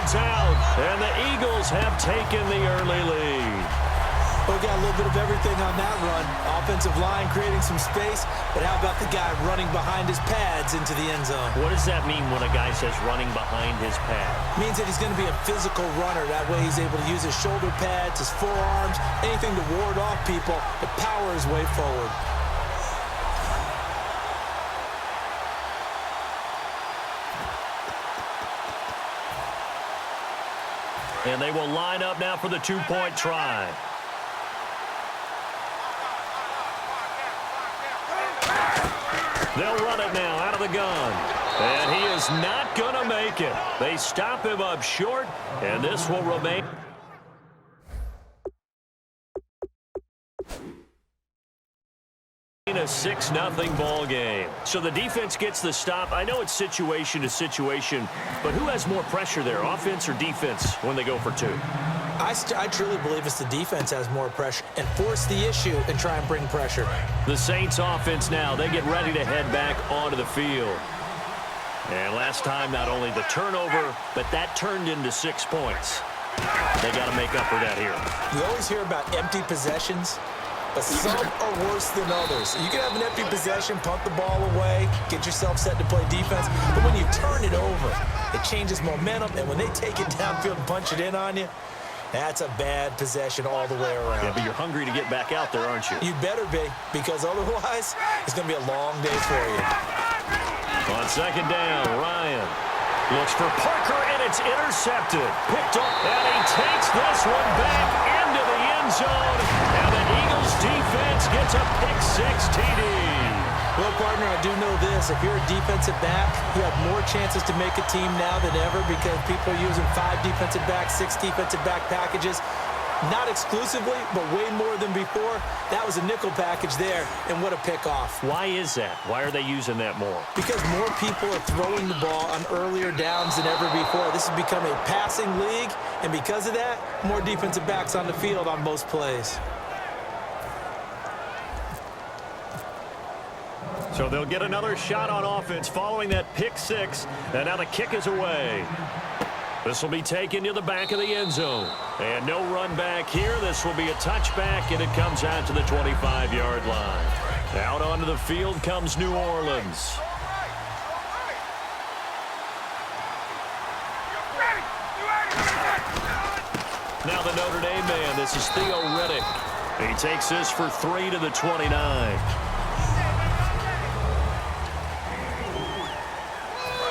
yards out, and the Eagles have taken the early lead. We got a little bit of everything on that run. Offensive line creating some space, but how about the guy running behind his pads into the end zone? What does that mean when a guy says running behind his pad? Means that he's going to be a physical runner. That way he's able to use his shoulder pads, his forearms, anything to ward off people, to power his way forward. And they will line up now for the two-point try. They'll run it now out of the gun. And he is not going to make it. They stop him up short, and this will remain a 6-0 ball game. So the defense gets the stop. I know it's situation to situation, but who has more pressure there, offense or defense, when they go for two? I truly believe it's the defense has more pressure and force the issue and try and bring pressure. The Saints offense now, they get ready to head back onto the field. And last time, not only the turnover, but that turned into 6 points. They got to make up for that here. You always hear about empty possessions, but some are worse than others. You can have an empty possession, punt the ball away, get yourself set to play defense, but when you turn it over, it changes momentum, and when they take it downfield and punch it in on you, that's a bad possession all the way around. Yeah, but you're hungry to get back out there, aren't you? You better be, because otherwise, it's going to be a long day for you. On second down, Ryan looks for Parker, and it's intercepted. Picked up, and he takes this one back into the end zone, and the Eagles defense gets a pick-6 TD. Well, partner, I do know this. If you're a defensive back, you have more chances to make a team now than ever because people are using 5 defensive backs, 6 defensive back packages. Not exclusively, but way more than before. That was a nickel package there, and what a pickoff. Why is that? Why are they using that more? Because more people are throwing the ball on earlier downs than ever before. This has become a passing league, and because of that, more defensive backs on the field on most plays. So they'll get another shot on offense following that pick-6, and now the kick is away. This will be taken to the back of the end zone. And no run back here. This will be a touchback, and it comes out to the 25-yard line. Out onto the field comes New Orleans. Now the Notre Dame man, this is Theo Riddick. He takes this for 3 to the 29.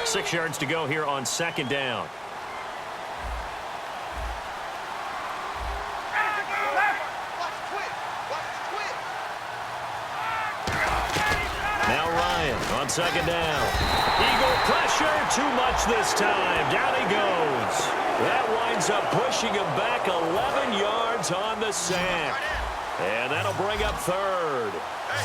6 yards to go here on second down. Now Ryan on second down. Eagle pressure, too much this time. Down he goes. That winds up pushing him back 11 yards on the sack. And that'll bring up third.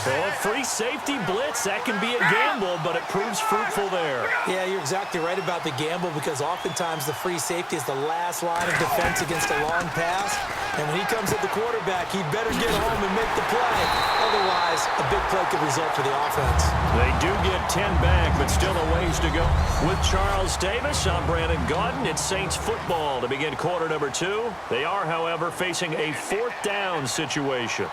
So a free safety blitz, that can be a gamble, but it proves fruitful there. Yeah, you're exactly right about the gamble because oftentimes the free safety is the last line of defense against a long pass. And when he comes at the quarterback, he'd better get home and make the play. Otherwise, a big play could result for the offense. They do get 10 back, but still a ways to go. With Charles Davis, I'm Brandon Gaudin. It's Saints football to begin quarter number 2. They are, however, facing a 4th down situation.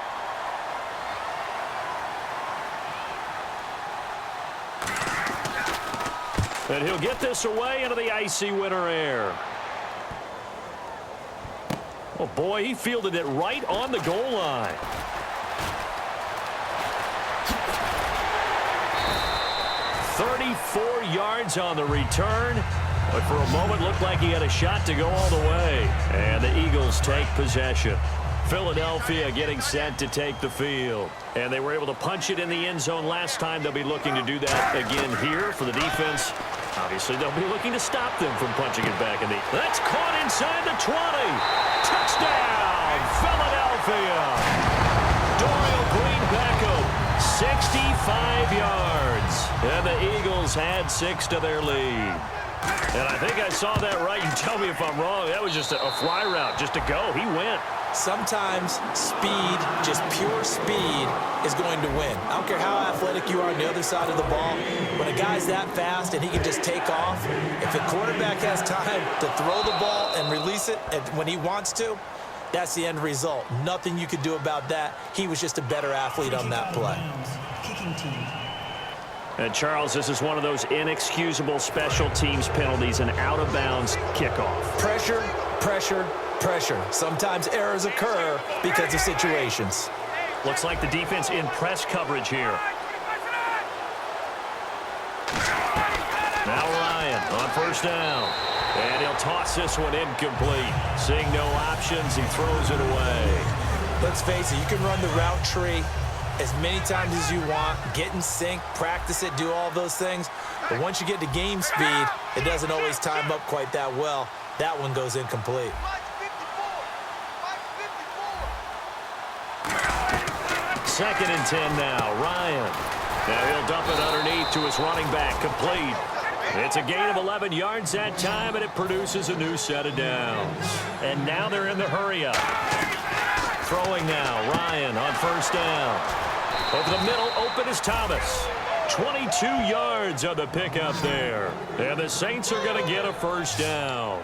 And he'll get this away into the icy winter air. Oh, boy, he fielded it right on the goal line. "34 yards on the return, but for a moment looked like he had a shot to go all the way. And the Eagles take possession. Philadelphia getting set to take the field. And they were able to punch it in the end zone last time. They'll be looking to do that again here for the defense. Obviously, they'll be looking to stop them from punching it back in the... That's caught inside the 20. Touchdown, Philadelphia. Dorial Green Beckham, 65 yards. And the Eagles had 6 to their lead. And I think I saw that right. You tell me if I'm wrong. That was just a fly route, just to go. He went. Sometimes speed, just pure speed, is going to win. I don't care how athletic you are on the other side of the ball. When a guy's that fast and he can just take off, if a quarterback has time to throw the ball and release it when he wants to, that's the end result. Nothing you could do about that. He was just a better athlete on that play. And Charles, this is one of those inexcusable special teams penalties, an out-of-bounds kickoff. Pressure, pressure, pressure. Sometimes errors occur because of situations. Looks like the defense in press coverage here. Now Ryan on first down. And he'll toss this one incomplete. Seeing no options, he throws it away. Let's face it, you can run the route tree as many times as you want, get in sync, practice it, do all those things. But once you get to game speed, it doesn't always time up quite that well. That one goes incomplete. Second and 10 now. Ryan. Now he'll dump it underneath to his running back. Complete. It's a gain of 11 yards that time, and it produces a new set of downs. And now they're in the hurry-up. Throwing now. Ryan on first down. Over the middle, open is Thomas. 22 yards on the pickup there. And the Saints are going to get a first down.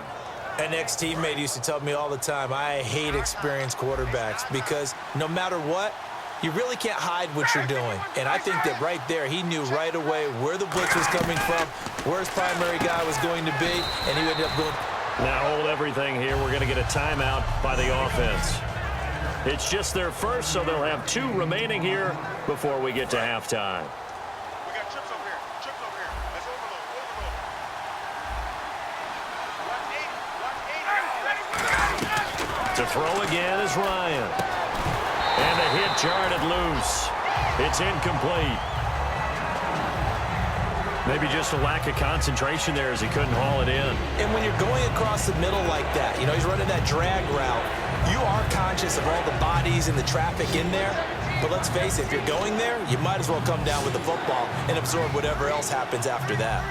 An ex-teammate used to tell me all the time, I hate experienced quarterbacks because no matter what, you really can't hide what you're doing. And I think that right there, he knew right away where the blitz was coming from, where his primary guy was going to be, and he ended up going. Now hold everything here. We're going to get a timeout by the offense. It's just their first, so they'll have 2 remaining here before we get to halftime. We got trips over here. Trips over here. Let's overload. To throw again is Ryan. And the hit jarred it loose. It's incomplete. Maybe just a lack of concentration there as he couldn't haul it in. And when you're going across the middle like that, you know, he's running that drag route, you are conscious of all the bodies and the traffic in there. But let's face it, if you're going there, you might as well come down with the football and absorb whatever else happens after that.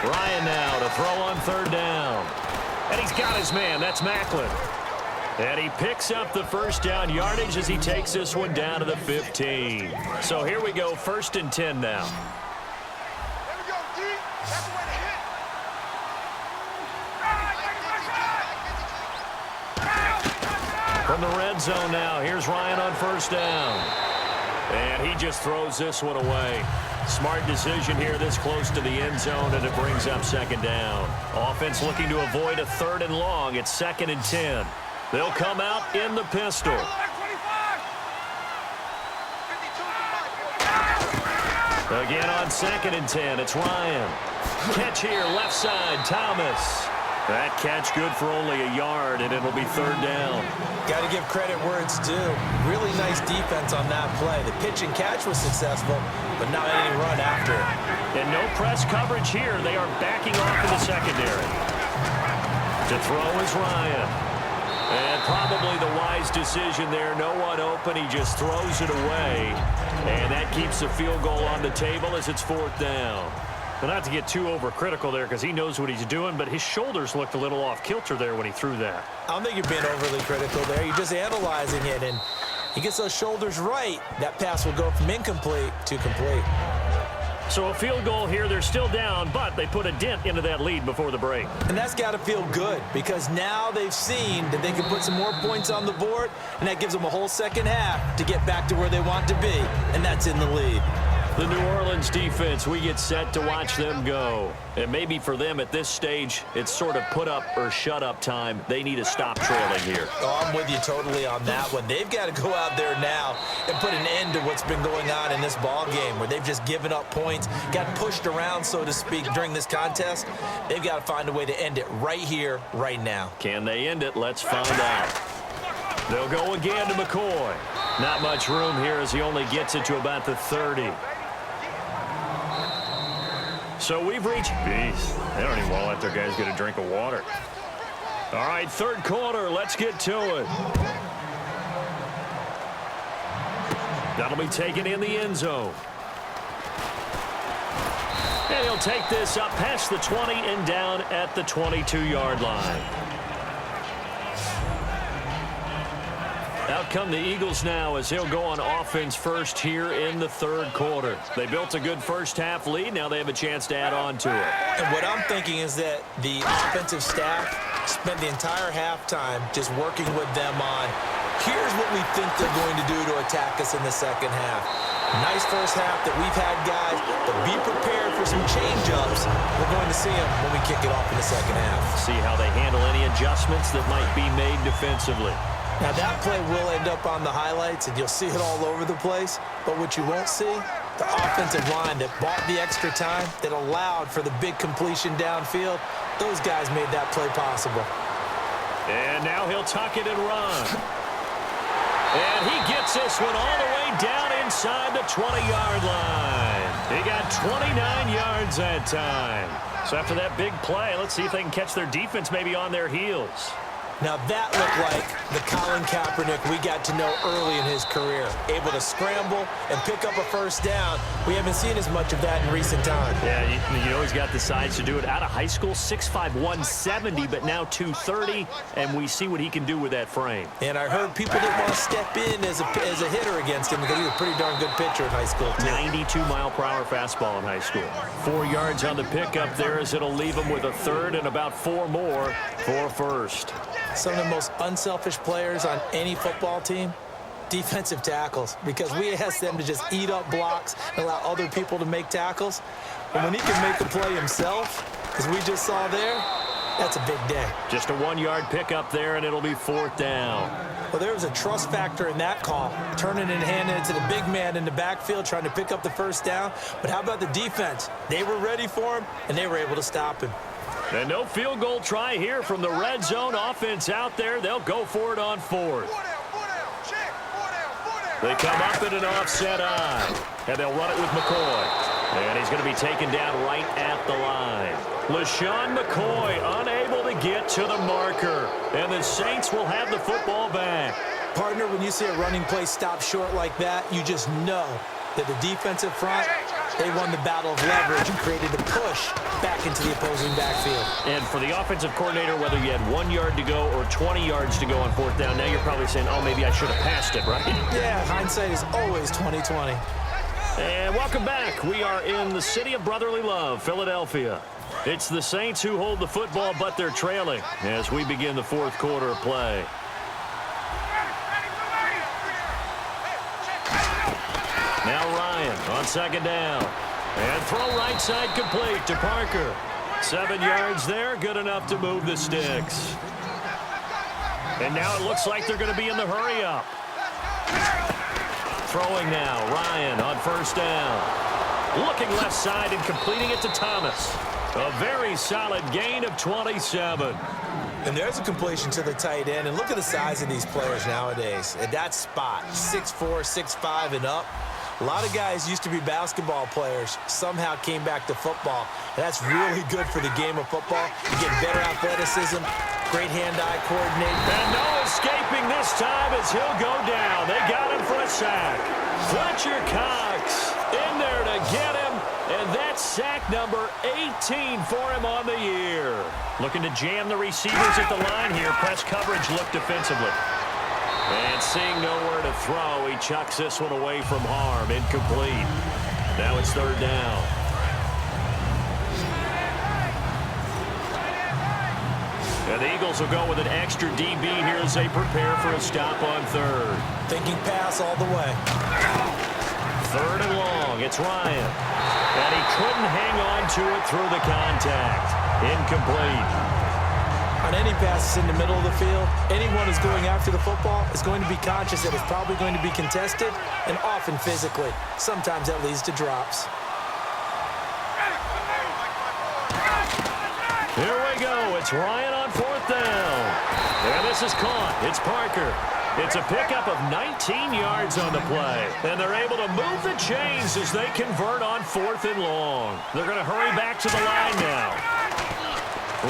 Ryan now to throw on third down. And he's got his man. That's Macklin. And he picks up the first down yardage as he takes this one down to the 15. So here we go, first and 10 now. There we go, D. That's the way to hit. From the red zone now, here's Ryan on first down. And he just throws this one away. Smart decision here this close to the end zone, and it brings up second down. Offense looking to avoid a third and long. It's second and 10. They'll come out in the pistol. Again on second and 10, it's Ryan. Catch here, left side, Thomas. That catch good for only a yard, and it'll be third down. Got to give credit where it's due. Really nice defense on that play. The pitch and catch was successful, but not any run after it. And no press coverage here. They are backing off in the secondary. To throw is Ryan. And probably the wise decision there. No one open. He just throws it away. And that keeps the field goal on the table as it's fourth down. But not to get too overcritical there because he knows what he's doing, but his shoulders looked a little off kilter there when he threw that. I don't think you're being overly critical there. You're just analyzing it, and he gets those shoulders right. That pass will go from incomplete to complete. So a field goal here. They're still down, but they put a dent into that lead before the break. And that's got to feel good because now they've seen that they can put some more points on the board, and that gives them a whole second half to get back to where they want to be, and that's in the lead. The New Orleans defense, we get set to watch them go. And maybe for them at this stage, it's sort of put up or shut up time. They need to stop trailing here. Oh, I'm with you totally on that one. They've got to go out there now and put an end to what's been going on in this ball game where they've just given up points, got pushed around, so to speak, during this contest. They've got to find a way to end it right here, right now. Can they end it? Let's find out. They'll go again to McCoy. Not much room here as he only gets it to about the 30. So we've reached, geez, they don't even want to let their guys get a drink of water. All right, third quarter, let's get to it. That'll be taken in the end zone. And he'll take this up past the 20 and down at the 22-yard line. Out come the Eagles now as he'll go on offense first here in the third quarter. They built a good first half lead. Now they have a chance to add on to it. And what I'm thinking is that the offensive staff spent the entire halftime just working with them on, here's what we think they're going to do to attack us in the second half. Nice first half that we've had, guys, but be prepared for some change-ups. We're going to see them when we kick it off in the second half. See how they handle any adjustments that might be made defensively. Now, that play will end up on the highlights, and you'll see it all over the place. But what you won't see, the offensive line that bought the extra time, that allowed for the big completion downfield, those guys made that play possible. And now he'll tuck it and run. And he gets this one all the way down inside the 20-yard line. He got 29 yards that time. So after that big play, let's see if they can catch their defense maybe on their heels. Now that looked like the Colin Kaepernick we got to know early in his career. Able to scramble and pick up a first down. We haven't seen as much of that in recent times. Yeah, you know he's got the size to do it. Out of high school, 6'5", 170, but now 230, and we see what he can do with that frame. And I heard people didn't want to step in as a hitter against him because he's a pretty darn good pitcher in high school, too. 92-mile-per-hour fastball in high school. 4 yards on the pickup there as it'll leave him with a third and about 4 more for first. Some of the most unselfish players on any football team, defensive tackles, because we ask them to just eat up blocks and allow other people to make tackles. And when he can make the play himself, as we just saw there, that's a big day. Just a 1-yard pickup there, and it'll be 4th down. Well, there was a trust factor in that call, turning and handing it to the big man in the backfield, trying to pick up the first down. But how about the defense? They were ready for him, and they were able to stop him. And no field goal try here from the red zone offense out there. They'll go for it on 4th. They come up in an offset eye, and they'll run it with McCoy. And he's going to be taken down right at the line. LaShawn McCoy unable to get to the marker. And the Saints will have the football back. Partner, when you see a running play stop short like that, you just know that the defensive front, they won the battle of leverage and created a push back into the opposing backfield. And for the offensive coordinator, whether you had 1 yard to go or 20 yards to go on 4th down, now you're probably saying, oh, maybe I should have passed it, right? Yeah, hindsight is always 20/20. And welcome back. We are in the city of brotherly love, Philadelphia. It's the Saints who hold the football, but they're trailing as we begin the 4th quarter of play. Now Ryan on 2nd down. And throw right side complete to Parker. 7 yards there, good enough to move the sticks. And now it looks like they're going to be in the hurry up. Throwing now, Ryan on 1st down. Looking left side and completing it to Thomas. A very solid gain of 27. And there's a completion to the tight end. And look at the size of these players nowadays. At that spot, 6'4", 6'5", and up. A lot of guys used to be basketball players, somehow came back to football. And that's really good for the game of football. You get better athleticism, great hand-eye coordination. And no escaping this time as he'll go down. They got him for a sack. Fletcher Cox in there to get him. And that's sack number 18 for him on the year. Looking to jam the receivers at the line here. Press coverage look defensively. And seeing nowhere to throw, he chucks this one away from harm. Incomplete. Now it's 3rd down. And the Eagles will go with an extra DB here as they prepare for a stop on 3rd. Thinking pass all the way. 3rd and long. It's Ryan. And he couldn't hang on to it through the contact. Incomplete. On any passes in the middle of the field, anyone who's going after the football is going to be conscious that it's probably going to be contested, and often physically. Sometimes that leads to drops. Here we go. It's Ryan on 4th down. And this is caught. It's Parker. It's a pickup of 19 yards on the play. And they're able to move the chains as they convert on 4th and long. They're going to hurry back to the line now.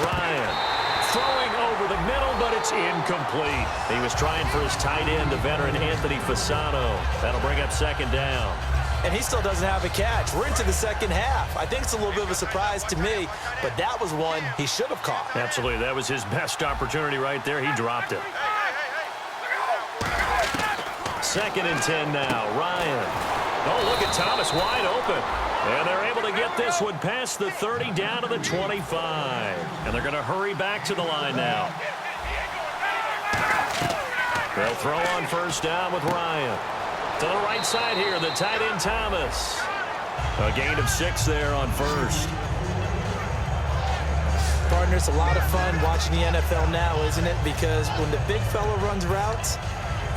Ryan throwing over the middle, but it's incomplete. He was trying for his tight end, the veteran Anthony Fasano. That'll bring up 2nd down. And he still doesn't have a catch. We're into the second half. I think it's a little bit of a surprise to me, but that was one he should have caught. Absolutely. That was his best opportunity right there. He dropped it. 2nd and 10 now. Ryan. Oh, look at Thomas wide open. And they're able to get this one past the 30 down to the 25. And they're going to hurry back to the line now. They'll throw on 1st down with Ryan. To the right side here, the tight end Thomas. A gain of 6 there on 1st. Partner, it's a lot of fun watching the NFL now, isn't it? Because when the big fella runs routes,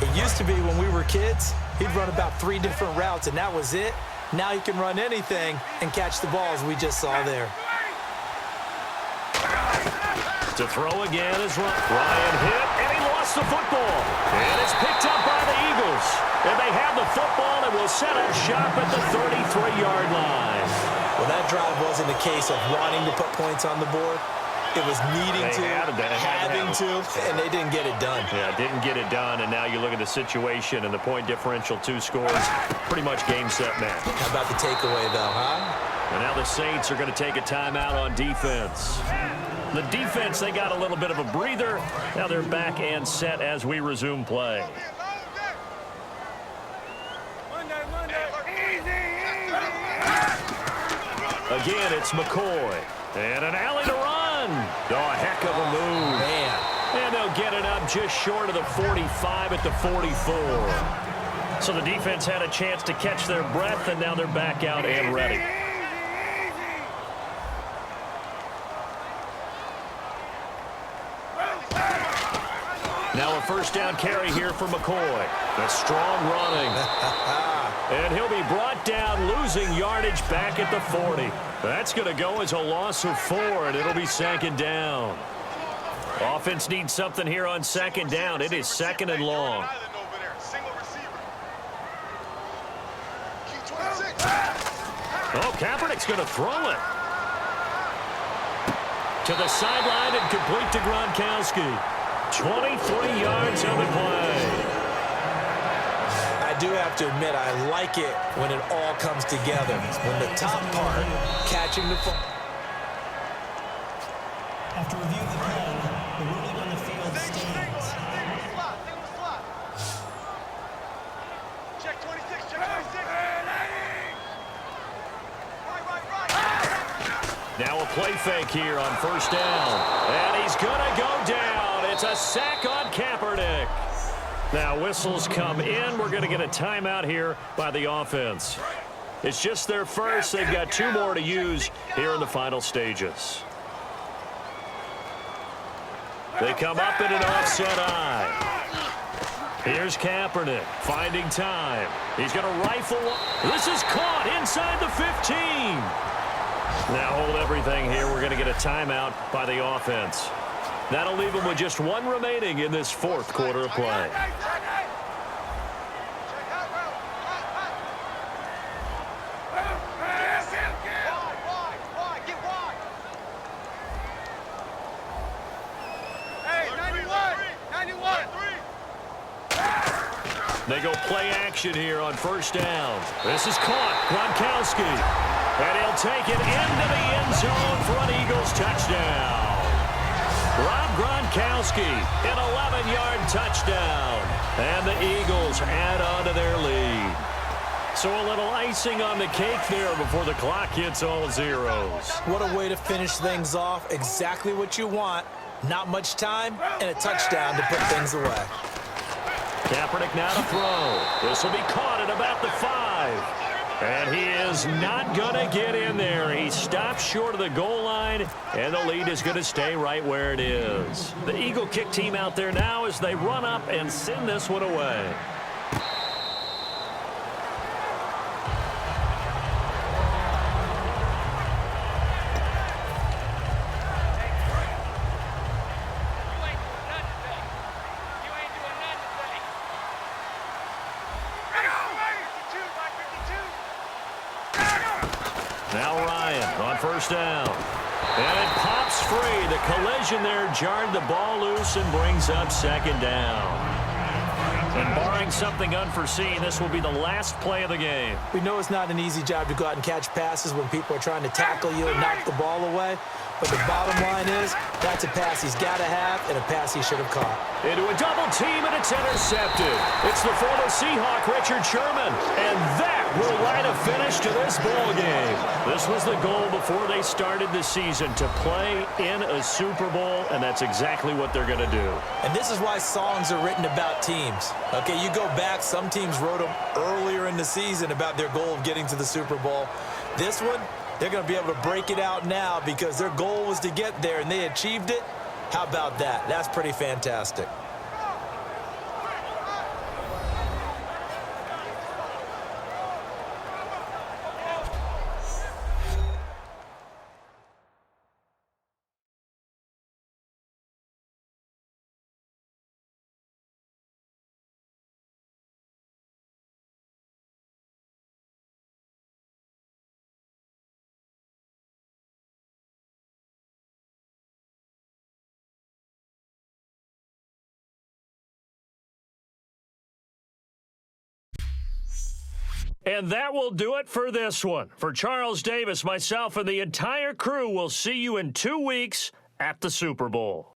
it used to be when we were kids, he'd run about 3 different routes, and that was it. Now he can run anything and catch the balls we just saw there. To throw again is Ryan hit, and he lost the football. And it's picked up by the Eagles. And they have the football and will set up shop at the 33-yard line. Well, that drive wasn't a case of wanting to put points on the board. It was needing to, having to, and they didn't get it done. Yeah, didn't get it done, and now you look at the situation and the point differential, 2 scores, pretty much game, set, match. How about the takeaway, though, huh? And now the Saints are going to take a timeout on defense. The defense, they got a little bit of a breather. Now they're back and set as we resume play. Again, it's McCoy. And an alley to run. Oh, a heck of a move. Man. And they'll get it up just short of the 45 at the 44. So the defense had a chance to catch their breath, and now they're back out and ready. Now a 1st down carry here for McCoy. A strong running. And he'll be brought down, losing yardage back at the 40. That's going to go as a loss of 4, and it'll be 2nd down. Offense needs something here on 2nd down. It is 2nd and long. Oh, Kaepernick's going to throw it. To the sideline and complete to Gronkowski. 23 yards on the play. I do have to admit, I like it when it all comes together. When the top part, catching the ball. After review of the play, the ruling on the field stands. Check 26, check 26. Now a play fake here on 1st down. And he's going to go down. It's a sack on Kaepernick. Now whistles come in. We're going to get a timeout here by the offense. It's just their first. They've got 2 more to use here in the final stages. They come up in an offset eye. Here's Kaepernick finding time. He's going to rifle. This is caught inside the 15. Now hold everything here. We're going to get a timeout by the offense. That'll leave them with just 1 remaining in this 4th quarter of play. They go play action here on 1st down. This is caught. Gronkowski. And he'll take it into the end zone for an Eagles touchdown. Rob Gronkowski, an 11-yard touchdown. And the Eagles add on to their lead. So a little icing on the cake there before the clock hits all zeros. What a way to finish things off. Exactly what you want. Not much time and a touchdown to put things away. Kaepernick now to throw. This will be caught at about the 5. And he is not going to get in there. He stops short of the goal line, and the lead is going to stay right where it is. The Eagle kick team out there now as they run up and send this one away. Now Ryan on 1st down. And it pops free. The collision there jarred the ball loose and brings up 2nd down. And barring something unforeseen, this will be the last play of the game. We know it's not an easy job to go out and catch passes when people are trying to tackle you and knock the ball away. But the bottom line is, that's a pass he's got to have and a pass he should have caught. Into a double team, and it's intercepted. It's the former Seahawk, Richard Sherman. And that will light a finish to this ball game. This was the goal before they started the season, to play in a Super Bowl, and that's exactly what they're going to do. And this is why songs are written about teams. Okay, you go back, some teams wrote them earlier in the season about their goal of getting to the Super Bowl. This one, they're going to be able to break it out now because their goal was to get there, and they achieved it. How about that? That's pretty fantastic. And that will do it for this one. For Charles Davis, myself, and the entire crew, we'll see you in 2 weeks at the Super Bowl.